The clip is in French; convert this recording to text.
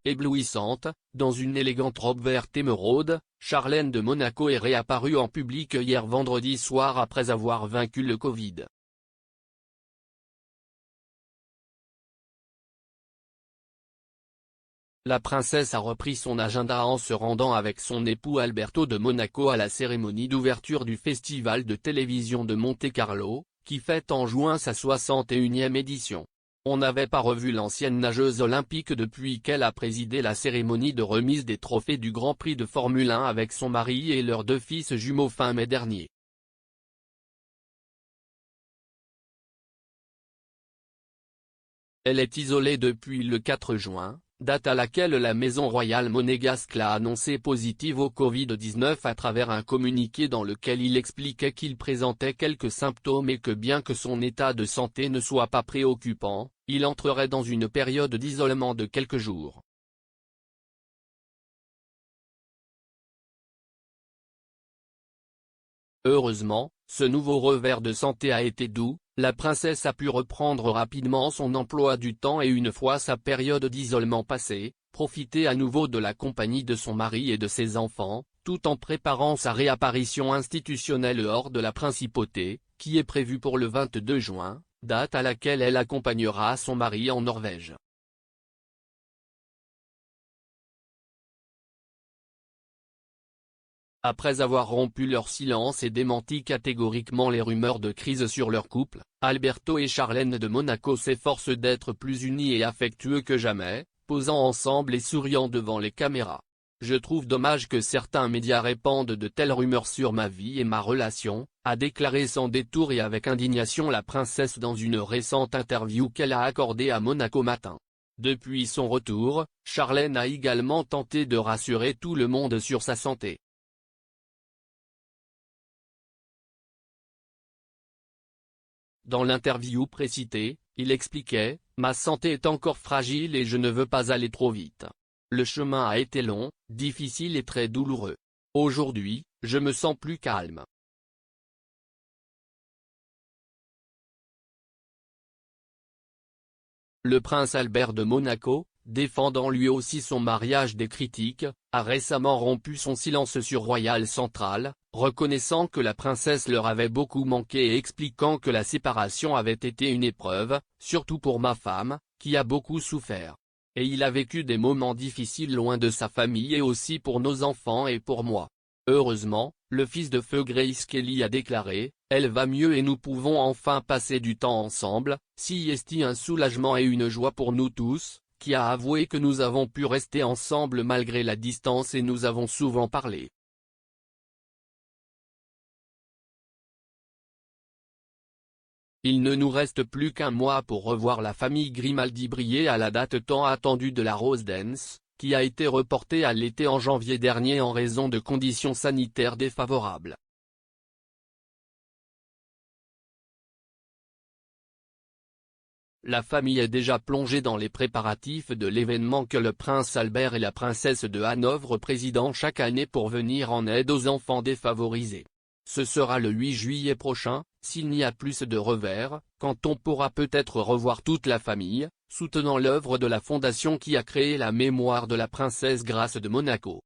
Éblouissante, dans une élégante robe verte émeraude, Charlène de Monaco est réapparue en public hier vendredi soir après avoir vaincu le Covid. La princesse a repris son agenda en se rendant avec son époux Alberto de Monaco à la cérémonie d'ouverture du Festival de télévision de Monte-Carlo, qui fête en juin sa 61e édition. On n'avait pas revu l'ancienne nageuse olympique depuis qu'elle a présidé la cérémonie de remise des trophées du Grand Prix de Formule 1 avec son mari et leurs 2 fils jumeaux fin mai dernier. Elle est isolée depuis le 4 juin, date à laquelle la maison royale monégasque l'a annoncée positive au Covid-19 à travers un communiqué dans lequel il expliquait qu'il présentait quelques symptômes et que bien que son état de santé ne soit pas préoccupant, il entrerait dans une période d'isolement de quelques jours. Heureusement, ce nouveau revers de santé a été doux. La princesse a pu reprendre rapidement son emploi du temps et une fois sa période d'isolement passée, profiter à nouveau de la compagnie de son mari et de ses enfants, tout en préparant sa réapparition institutionnelle hors de la principauté, qui est prévue pour le 22 juin, date à laquelle elle accompagnera son mari en Norvège. Après avoir rompu leur silence et démenti catégoriquement les rumeurs de crise sur leur couple, Alberto et Charlène de Monaco s'efforcent d'être plus unis et affectueux que jamais, posant ensemble et souriant devant les caméras. Je trouve dommage que certains médias répandent de telles rumeurs sur ma vie et ma relation, a déclaré sans détour et avec indignation la princesse dans une récente interview qu'elle a accordée à Monaco Matin. Depuis son retour, Charlène a également tenté de rassurer tout le monde sur sa santé. Dans l'interview précitée, il expliquait « Ma santé est encore fragile et je ne veux pas aller trop vite. Le chemin a été long, difficile et très douloureux. Aujourd'hui, je me sens plus calme. » Le prince Albert de Monaco, défendant lui aussi son mariage des critiques, a récemment rompu son silence sur Royal Central, reconnaissant que la princesse leur avait beaucoup manqué et expliquant que la séparation avait été une épreuve, surtout pour ma femme, qui a beaucoup souffert. Et il a vécu des moments difficiles loin de sa famille et aussi pour nos enfants et pour moi. Heureusement, le fils de feu Grace Kelly a déclaré « Elle va mieux et nous pouvons enfin passer du temps ensemble, si est un soulagement et une joie pour nous tous », qui a avoué que nous avons pu rester ensemble malgré la distance et nous avons souvent parlé. Il ne nous reste plus qu'un mois pour revoir la famille Grimaldi briller à la date tant attendue de la Rose Dance, qui a été reportée à l'été en janvier dernier en raison de conditions sanitaires défavorables. La famille est déjà plongée dans les préparatifs de l'événement que le prince Albert et la princesse de Hanovre président chaque année pour venir en aide aux enfants défavorisés. Ce sera le 8 juillet prochain, s'il n'y a plus de revers, quand on pourra peut-être revoir toute la famille, soutenant l'œuvre de la fondation qui a créé la mémoire de la princesse Grace de Monaco.